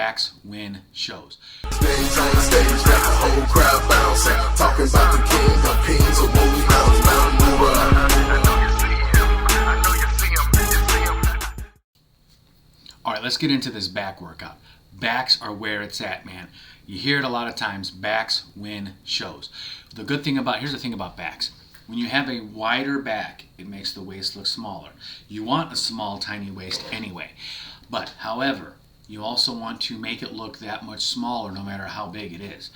backs win shows. Things on the stage, got the whole crowd bouncing. Talking about the king of kings, of what we All right, let's get into this back workout. Backs are where it's at, man. You hear it a lot of times, backs win shows. Here's the thing about backs. When you have a wider back, it makes the waist look smaller. You want a small, tiny waist anyway. But, however, you also want to make it look that much smaller no matter how big it is.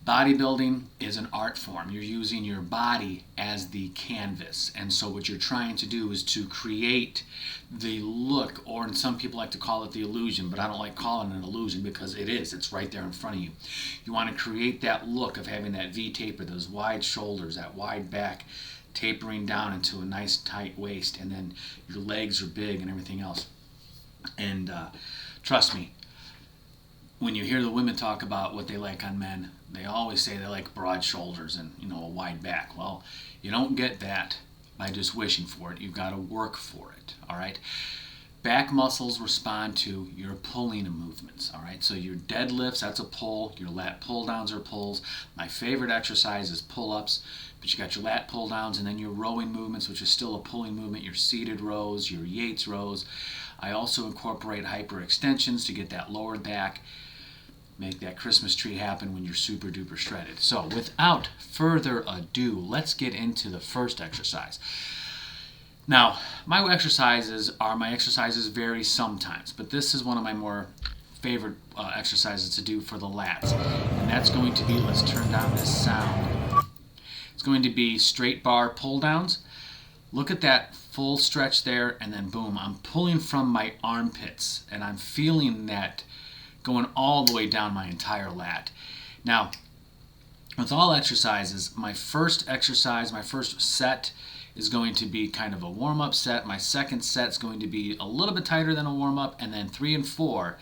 Bodybuilding is an art form. You're using your body as the canvas. And so what you're trying to do is to create the look, or some people like to call it the illusion, but I don't like calling it an illusion because it is. It's right there in front of you. You want to create that look of having that V taper, those wide shoulders, that wide back, tapering down into a nice tight waist, and then your legs are big and everything else. And trust me, when you hear the women talk about what they like on men, they always say they like broad shoulders and, a wide back. Well, you don't get that by just wishing for it. You've got to work for it, all right? Back muscles respond to your pulling movements, all right? So your deadlifts, that's a pull. Your lat pull downs are pulls. My favorite exercise is pull-ups, but you got your lat pull downs and then your rowing movements, which is still a pulling movement, your seated rows, your Yates rows. I also incorporate hyperextensions to get that lower back, make that Christmas tree happen when you're super duper shredded. So without further ado, let's get into the first exercise. Now, my exercises vary sometimes, but this is one of my more favorite exercises to do for the lats. And that's going to be, let's turn down this sound. It's going to be straight bar pull downs. Look at that full stretch there, and then boom, I'm pulling from my armpits, and I'm feeling that going all the way down my entire lat. Now, with all exercises, my first set is going to be kind of a warm-up set. My second set is going to be a little bit tighter than a warm-up, and then 3 and 4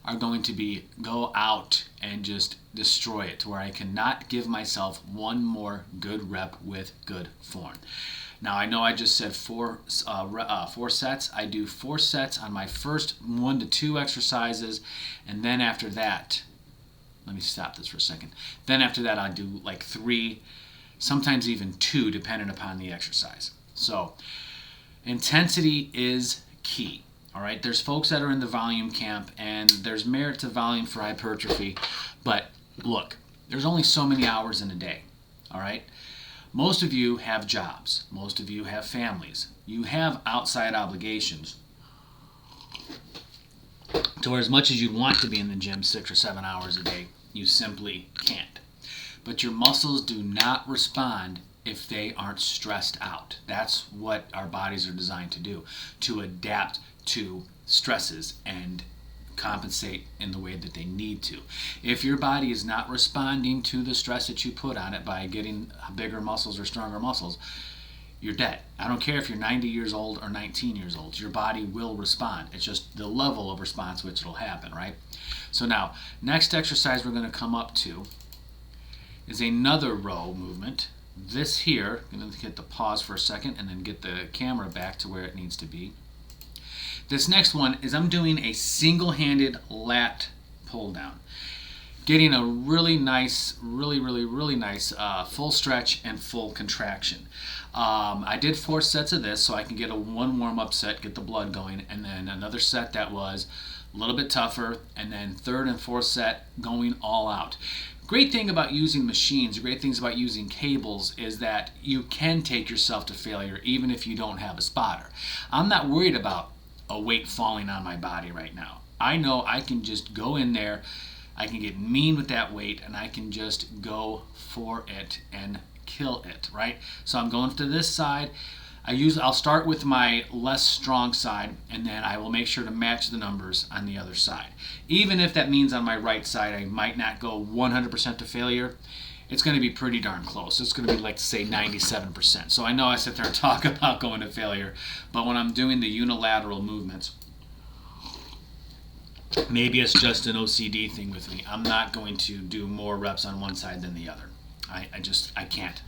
are going to be go out and just destroy it to where I cannot give myself one more good rep with good form. Now, I know I just said four sets. I do 4 sets on my first 1 to 2 exercises, and then after that, let me stop this for a second. Then after that, I do like 3, sometimes even 2, depending upon the exercise. So, intensity is key. All right, there's folks that are in the volume camp, and there's merit to volume for hypertrophy, but look, there's only so many hours in a day. All right. Most of you have jobs. Most of you have families. You have outside obligations to where as much as you want to be in the gym 6 or 7 hours a day, you simply can't. But your muscles do not respond if they aren't stressed out. That's what our bodies are designed to do, to adapt to stresses and compensate in the way that they need to. If your body is not responding to the stress that you put on it by getting bigger muscles or stronger muscles, you're dead. I don't care if you're 90 years old or 19 years old. Your body will respond. It's just the level of response which it'll happen, right? So now, next exercise we're going to come up to is another row movement. This here, I'm going to hit the pause for a second and then get the camera back to where it needs to be. This next one is I'm doing a single-handed lat pull down. Getting a really nice, really nice full stretch and full contraction. I did 4 sets of this so I can get a 1 warm-up set, get the blood going, and then another set that was a little bit tougher, and then 3rd and 4th set going all out. Great thing about using machines, great things about using cables is that you can take yourself to failure even if you don't have a spotter. I'm not worried about a weight falling on my body right now. I know I can just go in there, I can get mean with that weight, and I can just go for it and kill it, right? So I'm going to this side. I'll start with my less strong side, and then I will make sure to match the numbers on the other side. Even if that means on my right side I might not go 100% to failure, it's going to be pretty darn close. It's going to be like, say, 97%. So I know I sit there and talk about going to failure, but when I'm doing the unilateral movements, maybe it's just an OCD thing with me. I'm not going to do more reps on one side than the other. I can't.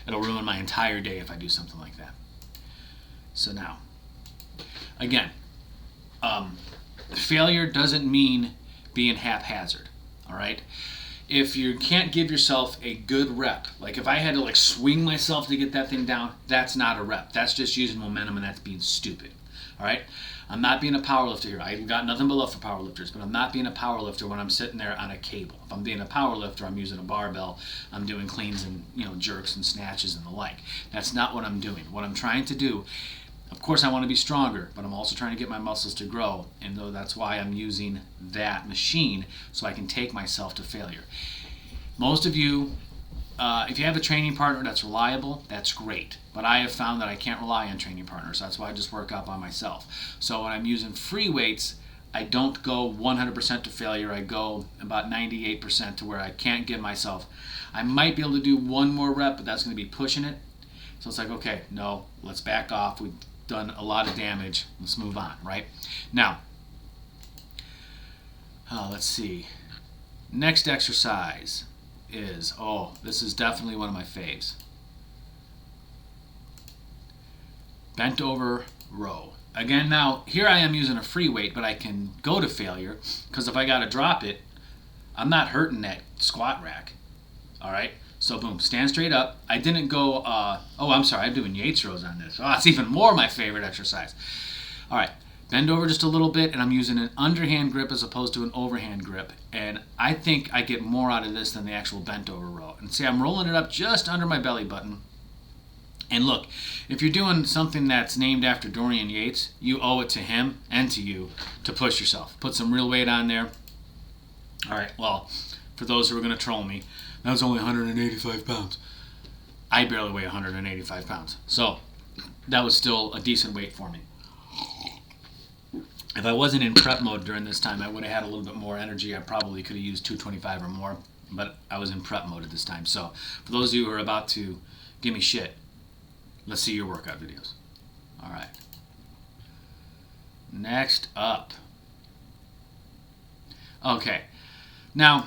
It'll ruin my entire day if I do something like that. So now, again, Failure doesn't mean being haphazard, all right? If you can't give yourself a good rep, like if I had to like swing myself to get that thing down, that's not a rep. That's just using momentum, and that's being stupid, all right? I'm not being a powerlifter here. I've got nothing but love for powerlifters, but I'm not being a powerlifter when I'm sitting there on a cable. If I'm being a powerlifter, I'm using a barbell. I'm doing cleans and jerks and snatches and the like. That's not what I'm doing. What I'm trying to do, of course, I want to be stronger, but I'm also trying to get my muscles to grow, and though that's why I'm using that machine so I can take myself to failure. Most of you, if you have a training partner that's reliable, that's great. But I have found that I can't rely on training partners. That's why I just work out by myself. So when I'm using free weights, I don't go 100% to failure. I go about 98% to where I can't give myself. I might be able to do one more rep, but that's going to be pushing it. So it's like, okay, no, let's back off. We've done a lot of damage. Let's move on, right? Now, let's see. Next exercise is, this is definitely one of my faves. Bent over row. Again, now, here I am using a free weight, but I can go to failure, because if I got to drop it, I'm not hurting that squat rack. All right? So, boom, stand straight up. I didn't go, I'm sorry, I'm doing Yates rows on this. Oh, it's even more my favorite exercise. All right, bend over just a little bit, and I'm using an underhand grip as opposed to an overhand grip. And I think I get more out of this than the actual bent over row. And see, I'm rolling it up just under my belly button. And look, if you're doing something that's named after Dorian Yates, you owe it to him and to you to push yourself. Put some real weight on there. All right, well, for those who are going to troll me, that was only 185 pounds. I barely weigh 185 pounds. So that was still a decent weight for me. If I wasn't in prep mode during this time, I would have had a little bit more energy. I probably could have used 225 or more, but I was in prep mode at this time. So for those of you who are about to give me shit, let's see your workout videos. All right. Next up. Okay. Now,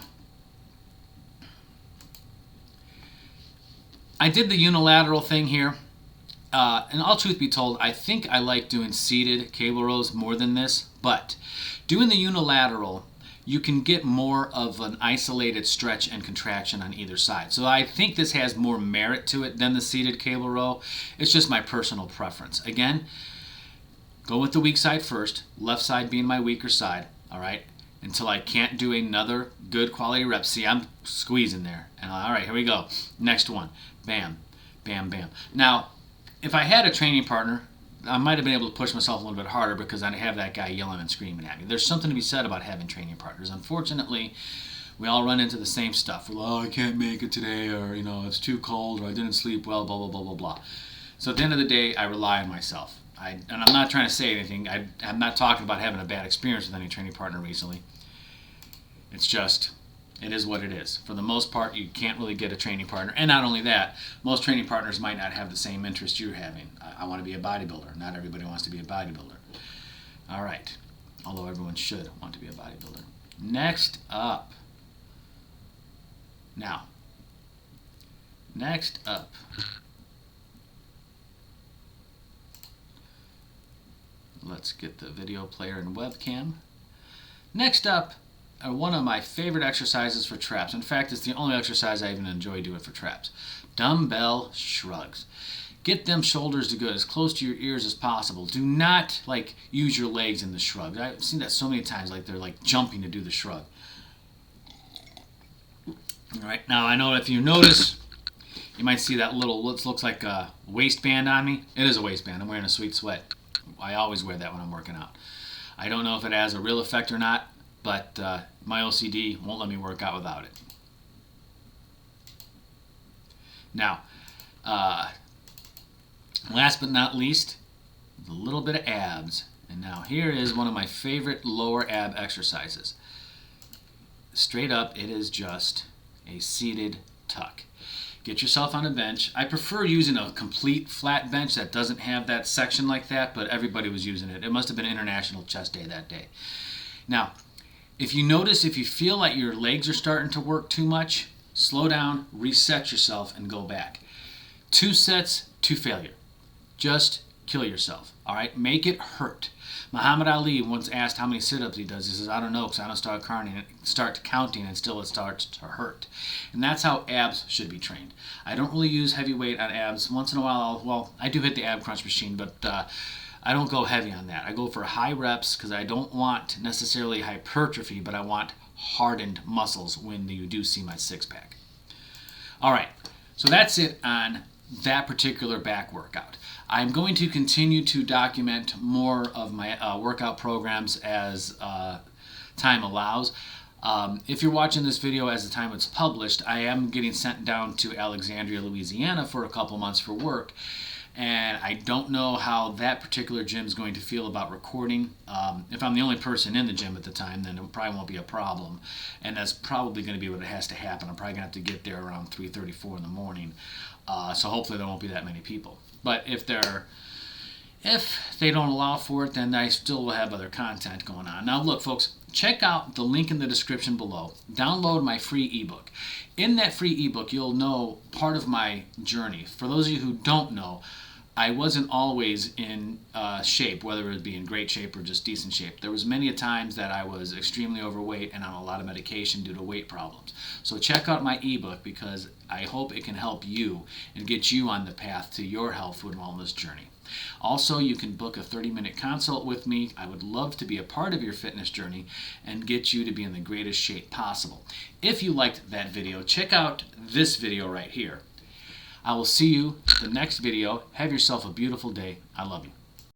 I did the unilateral thing here. And all truth be told, I think I like doing seated cable rows more than this. But doing the unilateral, you can get more of an isolated stretch and contraction on either side. So I think this has more merit to it than the seated cable row. It's just my personal preference. Again, go with the weak side first, left side being my weaker side, all right, until I can't do another good quality rep. See, I'm squeezing there. And all right, here we go. Next one. Bam, bam, bam. Now, if I had a training partner, I might have been able to push myself a little bit harder because I have that guy yelling and screaming at me. There's something to be said about having training partners. Unfortunately, we all run into the same stuff. We're like, I can't make it today, or it's too cold, or I didn't sleep well, blah, blah, blah, blah, blah. So at the end of the day, I rely on myself. And I'm not trying to say anything. I'm not talking about having a bad experience with any training partner recently. It's just, it is what it is. For the most part, you can't really get a training partner. And not only that, most training partners might not have the same interest you're having. I want to be a bodybuilder. Not everybody wants to be a bodybuilder. All right. Although everyone should want to be a bodybuilder. Next up. Now. Next up. Let's get the video player and webcam. Next up are one of my favorite exercises for traps. In fact, it's the only exercise I even enjoy doing for traps. Dumbbell shrugs. Get them shoulders to go as close to your ears as possible. Do not use your legs in the shrug. I've seen that so many times, they're jumping to do the shrug. All right, now I know if you notice, you might see that little, what looks like a waistband on me. It is a waistband. I'm wearing a Sweet Sweat. I always wear that when I'm working out. I don't know if it has a real effect or not, but my OCD won't let me work out without it. Now, last but not least, a little bit of abs. And now here is one of my favorite lower ab exercises. Straight up, it is just a seated tuck. Get yourself on a bench. I prefer using a complete flat bench that doesn't have that section like that, but everybody was using it. It must have been International Chest Day that day. Now, if you feel like your legs are starting to work too much, slow down, reset yourself, and go back. 2 sets to failure. Just kill yourself. All right, make it hurt. Muhammad Ali once asked how many sit-ups he does. He says, I don't know, because I don't start counting and still it starts to hurt. And that's how abs should be trained. I don't really use heavy weight on abs. Once in a while, I do hit the ab crunch machine, but I don't go heavy on that. I go for high reps because I don't want necessarily hypertrophy, but I want hardened muscles when you do see my six-pack. All right, so that's it on that particular back workout. I'm going to continue to document more of my workout programs as time allows. If you're watching this video as the time it's published, I am getting sent down to Alexandria, Louisiana for a couple months for work. And I don't know how that particular gym is going to feel about recording. If I'm the only person in the gym at the time, then it probably won't be a problem. And that's probably going to be what has to happen. I'm probably going to have to get there around 3:34 in the morning. So hopefully there won't be that many people. But if they don't allow for it, then I still will have other content going on. Now look, folks, check out the link in the description below. Download my free ebook. In that free ebook, you'll know part of my journey. For those of you who don't know, I wasn't always in shape, whether it be in great shape or just decent shape. There was many a times that I was extremely overweight and on a lot of medication due to weight problems. So check out my ebook because I hope it can help you and get you on the path to your health and wellness journey. Also, you can book a 30-minute consult with me. I would love to be a part of your fitness journey and get you to be in the greatest shape possible. If you liked that video, check out this video right here. I will see you in the next video. Have yourself a beautiful day. I love you.